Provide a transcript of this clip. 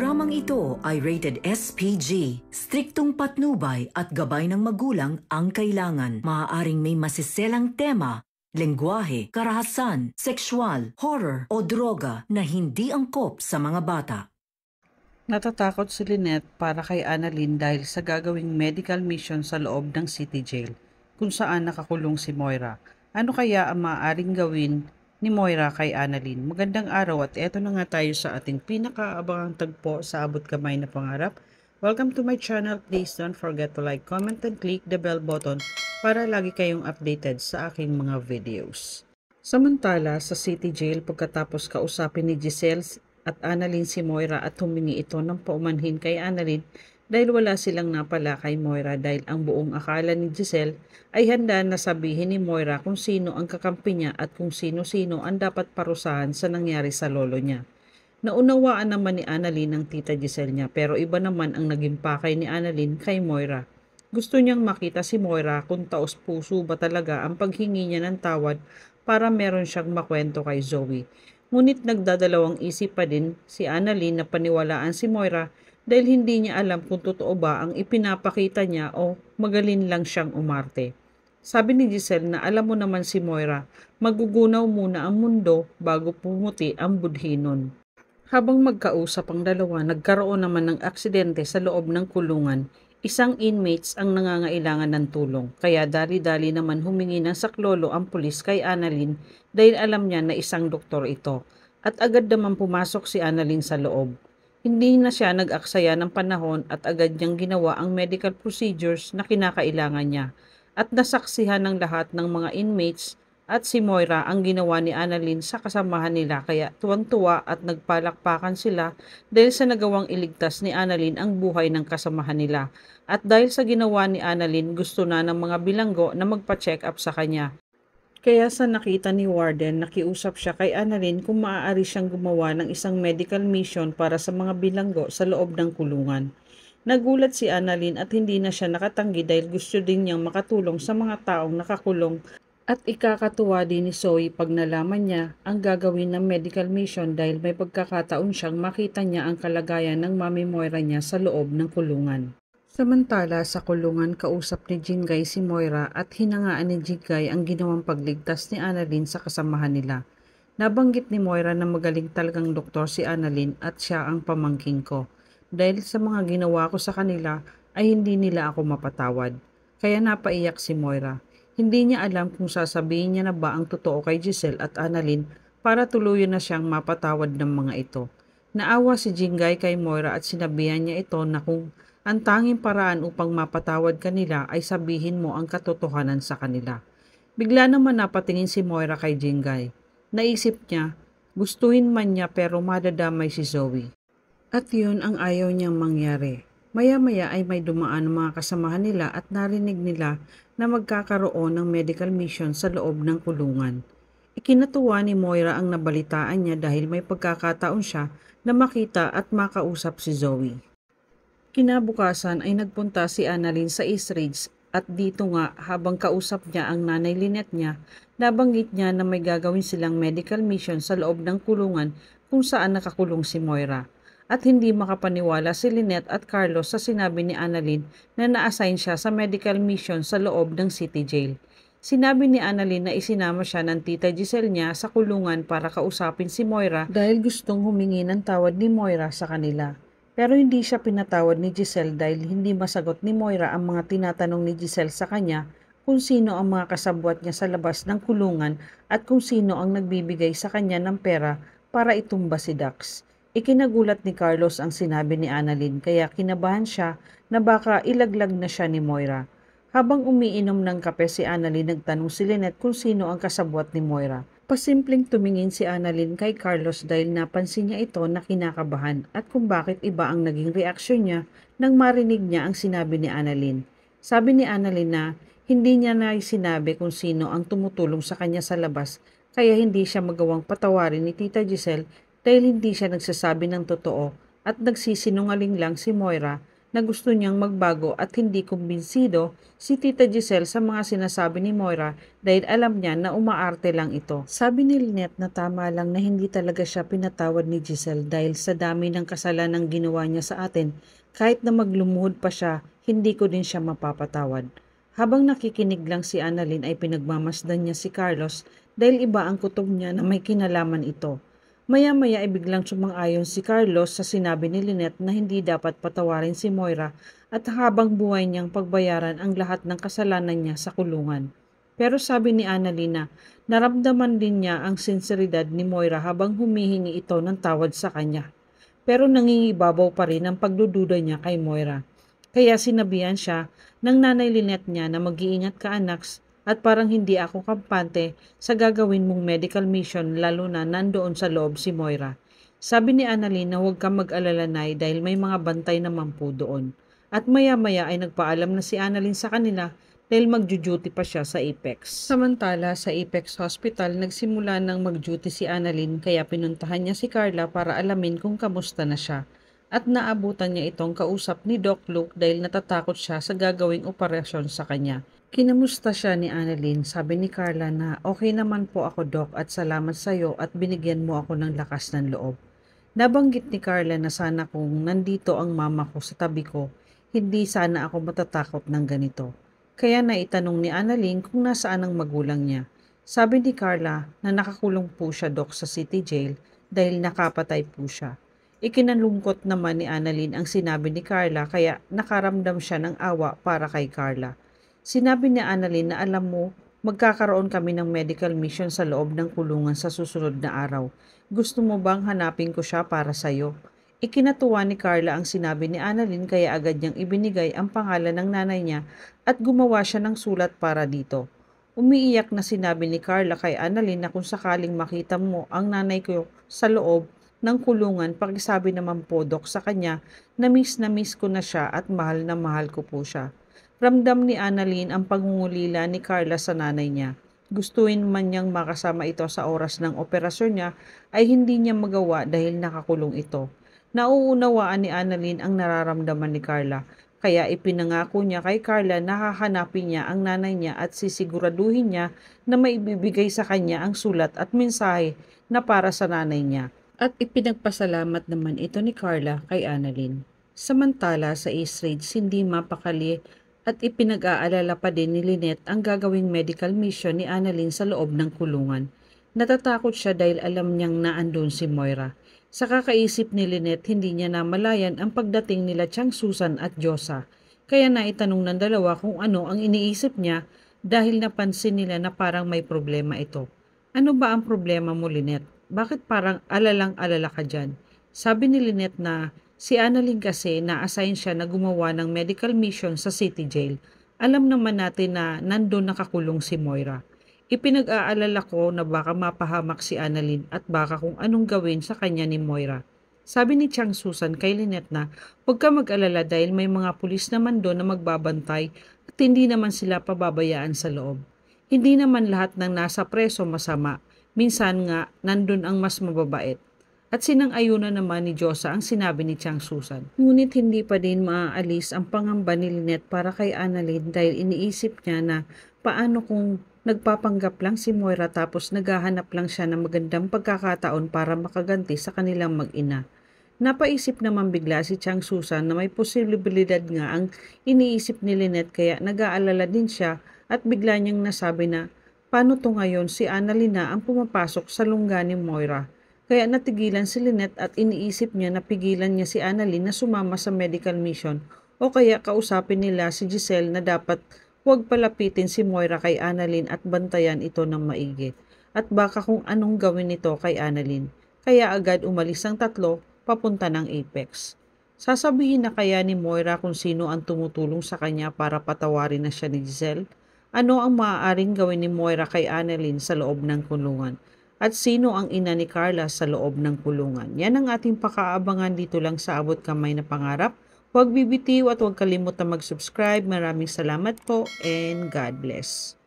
Dramang ito ay rated SPG. Striktong patnubay at gabay ng magulang ang kailangan. Maaaring may masiselang tema, lengguwahe, karahasan, sexual, horror o droga na hindi angkop sa mga bata. Natatakot si Lynette para kay Annalyn dahil sa gagawing medical mission sa loob ng city jail kung saan nakakulong si Moira. Ano kaya ang maaaring gawin ni Moira kay Annalyn? Magandang araw at eto na nga tayo sa ating pinakaabangang tagpo sa Abot Kamay na Pangarap. Welcome to my channel. Please don't forget to like, comment, and click the bell button para lagi kayong updated sa aking mga videos. Samantala, sa city jail pagkatapos kausapin ni Giselle at Annalyn si Moira at humingi ito ng paumanhin kay Annalyn dahil wala silang napala kay Moira dahil ang buong akala ni Giselle ay handa na sabihin ni Moira kung sino ang kakampi niya at kung sino-sino ang dapat parusahan sa nangyari sa lolo niya. Naunawaan naman ni Annalyn ang tita Giselle niya pero iba naman ang naging pakay ni Annalyn kay Moira. Gusto niyang makita si Moira kung taos puso ba talaga ang paghingi niya ng tawad para meron siyang makwento kay Zoe. Ngunit nagdadalawang isip pa din si Annalyn na paniwalaan si Moira dahil hindi niya alam kung totoo ba ang ipinapakita niya o magaling lang siyang umarte. Sabi ni Giselle na alam mo naman si Moira, magugunaw muna ang mundo bago pumuti ang budhi nun. Habang magkausap ang dalawa, nagkaroon naman ng aksidente sa loob ng kulungan. Isang inmates ang nangangailangan ng tulong, kaya dali-dali naman humingi ng saklolo ang pulis kay Annalyn dahil alam niya na isang doktor ito. At agad naman pumasok si Annalyn sa loob. Hindi na siya nag-aksaya ng panahon at agad niyang ginawa ang medical procedures na kinakailangan niya. At nasaksihan ng lahat ng mga inmates at si Moira ang ginawa ni Annalyn sa kasamahan nila kaya tuwang-tuwa at nagpalakpakan sila dahil sa nagawang iligtas ni Annalyn ang buhay ng kasamahan nila. At dahil sa ginawa ni Annalyn, gusto na ng mga bilanggo na magpa-check up sa kanya. Kaya sa nakita ni Warden, nakiusap siya kay Annalyn kung maaari siyang gumawa ng isang medical mission para sa mga bilanggo sa loob ng kulungan. Nagulat si Annalyn at hindi na siya nakatanggi dahil gusto din niyang makatulong sa mga taong nakakulong. At ikakatuwa din ni Zoe pag nalaman niya ang gagawin ng medical mission dahil may pagkakataon siyang makita niya ang kalagayan ng mami Moira niya sa loob ng kulungan. Samantala sa kulungan kausap ni Jingay si Moira at hinangaan ni Jingay ang ginawang pagligtas ni Annalyn sa kasamahan nila. Nabanggit ni Moira na magaling talagang doktor si Annalyn at siya ang pamangkin ko. Dahil sa mga ginawa ko sa kanila ay hindi nila ako mapatawad. Kaya napaiyak si Moira. Hindi niya alam kung sasabihin niya na ba ang totoo kay Giselle at Annalyn para tuluyan na siyang mapatawad ng mga ito. Naawa si Jingay kay Moira at sinabihan niya ito na kung ang tanging paraan upang mapatawad kanila ay sabihin mo ang katotohanan sa kanila. Bigla naman napatingin si Moira kay Jingay. Naisip niya, gustuhin man niya pero madadamay si Zoe. At yun ang ayaw niyang mangyari. Maya-maya ay may dumaan ng mga kasamahan nila at narinig nila na magkakaroon ng medical mission sa loob ng kulungan. Ikinatuwa ni Moira ang nabalitaan niya dahil may pagkakataon siya na makita at makausap si Zoe. Kinabukasan ay nagpunta si Annalyn sa East Ridge at dito nga habang kausap niya ang nanay Lynette niya, nabanggit niya na may gagawin silang medical mission sa loob ng kulungan kung saan nakakulong si Moira. At hindi makapaniwala si Lynette at Carlos sa sinabi ni Annalyn na na-assign siya sa medical mission sa loob ng city jail. Sinabi ni Annalyn na isinama siya ng tita Giselle niya sa kulungan para kausapin si Moira dahil gustong humingi ng tawad ni Moira sa kanila. Pero hindi siya pinatawad ni Giselle dahil hindi masagot ni Moira ang mga tinatanong ni Giselle sa kanya kung sino ang mga kasabwat niya sa labas ng kulungan at kung sino ang nagbibigay sa kanya ng pera para itumba si Dax. Ikinagulat ni Carlos ang sinabi ni Annalyn kaya kinabahan siya na baka ilaglag na siya ni Moira. Habang umiinom ng kape si Annalyn, nagtanong si Lynette kung sino ang kasabwat ni Moira. Pasimpleng tumingin si Annalyn kay Carlos dahil napansin niya ito na kinakabahan at kung bakit iba ang naging reaksyon niya nang marinig niya ang sinabi ni Annalyn. Sabi ni Annalyn na hindi niya na sinabi kung sino ang tumutulong sa kanya sa labas kaya hindi siya magawang patawarin ni Tita Giselle dahil hindi siya nagsasabi ng totoo at nagsisinungaling lang si Moira na gusto niyang magbago at hindi kumbinsido si Tita Giselle sa mga sinasabi ni Moira dahil alam niya na umaarte lang ito. Sabi ni Lynette na tama lang na hindi talaga siya pinatawad ni Giselle dahil sa dami ng kasalanang ginawa niya sa atin. Kahit na maglumuhod pa siya, hindi ko din siya mapapatawad. Habang nakikinig lang si Annalyn ay pinagmamasdan niya si Carlos dahil iba ang kutob niya na may kinalaman ito. Maya-maya ay biglang sumang-ayon si Carlos sa sinabi ni Lynette na hindi dapat patawarin si Moira at habang buhay niyang pagbayaran ang lahat ng kasalanan niya sa kulungan. Pero sabi ni Annalyn na naramdaman din niya ang sinseridad ni Moira habang humihingi ito ng tawad sa kanya. Pero nangingibabaw pa rin ang pagdududa niya kay Moira. Kaya sinabihan siya ng nanay Lynette niya na mag-iingat ka anak at parang hindi ako kampante sa gagawin mong medical mission lalo na nandoon sa loob si Moira. Sabi ni Annalyn na huwag kang mag-alala Nay dahil may mga bantay naman po doon. At maya-maya ay nagpaalam na si Annalyn sa kanila dahil mag-duty pa siya sa Apex. Samantala sa Apex Hospital nagsimula nang mag-duty si Annalyn kaya pinuntahan niya si Carla para alamin kung kamusta na siya. At naabutan niya itong kausap ni Doc Luke dahil natatakot siya sa gagawing operasyon sa kanya. Kinamusta siya ni Annalyn, sabi ni Carla na okay naman po ako Doc at salamat sa iyo at binigyan mo ako ng lakas ng loob. Nabanggit ni Carla na sana kung nandito ang mama ko sa tabi ko, hindi sana ako matatakot ng ganito. Kaya naitanong ni Annalyn kung nasaan ang magulang niya. Sabi ni Carla na nakakulong po siya Doc sa City Jail dahil nakapatay po siya. Ikinalungkot naman ni Annalyn ang sinabi ni Carla kaya nakaramdam siya ng awa para kay Carla. Sinabi ni Annalyn na alam mo, magkakaroon kami ng medical mission sa loob ng kulungan sa susunod na araw. Gusto mo bang hanapin ko siya para sa'yo? Ikinatuwa ni Carla ang sinabi ni Annalyn kaya agad niyang ibinigay ang pangalan ng nanay niya at gumawa siya ng sulat para dito. Umiiyak na sinabi ni Carla kay Annalyn na kung sakaling makita mo ang nanay ko sa loob ng kulungan, pakisabi naman po Doc sa kanya na miss ko na siya at mahal na mahal ko po siya. Ramdam ni Annalyn ang pangungulila ni Carla sa nanay niya. Gustuin man niyang makasama ito sa oras ng operasyon niya ay hindi niya magawa dahil nakakulong ito. Nauunawaan ni Annalyn ang nararamdaman ni Carla. Kaya ipinangako niya kay Carla na hahanapin niya ang nanay niya at sisiguraduhin niya na maibibigay sa kanya ang sulat at mensahe na para sa nanay niya. At ipinagpasalamat naman ito ni Carla kay Annalyn. Samantala sa East Ridge hindi mapakali at ipinag-aalala pa din ni Lynette ang gagawing medical mission ni Annalyn sa loob ng kulungan. Natatakot siya dahil alam niyang naandun si Moira. Sa kakaisip ni Lynette, hindi niya namalayan ang pagdating nila Chang Susan at Josa. Kaya naitanong ng dalawa kung ano ang iniisip niya dahil napansin nila na parang may problema ito. Ano ba ang problema mo Lynette? Bakit parang alalang-alala ka dyan? Sabi ni Lynette na si Annalyn kasi na-assign siya na gumawa ng medical mission sa City Jail. Alam naman natin na nandun nakakulong si Moira. Ipinag-aalala ko na baka mapahamak si Annalyn at baka kung anong gawin sa kanya ni Moira. Sabi ni Chang Susan kay Lynette na huwag ka mag-alala dahil may mga pulis naman doon na magbabantay at hindi naman sila pababayaan sa loob. Hindi naman lahat ng nasa preso masama. Minsan nga, nandun ang mas mababait. At sinang-ayunan naman ni Josa ang sinabi ni Chang Susan. Ngunit hindi pa din maaalis ang pangamba ni Lynette para kay Annalyn dahil iniisip niya na paano kung nagpapanggap lang si Moira tapos naghahanap lang siya ng magandang pagkakataon para makaganti sa kanilang mag-ina. Napaisip naman bigla si Chang Susan na may posibilidad nga ang iniisip ni Lynette kaya nag-aalala din siya at bigla niyang nasabi na paano to ngayon si Annalyn na ang pumapasok sa lungga ni Moira. Kaya natigilan si Lynette at iniisip niya na pigilan niya si Annalyn na sumama sa medical mission o kaya kausapin nila si Giselle na dapat huwag palapitin si Moira kay Annalyn at bantayan ito ng maigi. At baka kung anong gawin nito kay Annalyn. Kaya agad umalis ang tatlo papunta ng Apex. Sasabihin na kaya ni Moira kung sino ang tumutulong sa kanya para patawarin na siya ni Giselle? Ano ang maaaring gawin ni Moira kay Annalyn sa loob ng kulungan? At sino ang ina ni Carla sa loob ng kulungan? Yan ang ating pakaabangan dito lang sa Abot Kamay na Pangarap. Huwag bibitiw at huwag kalimutan mag-subscribe. Maraming salamat po and God bless.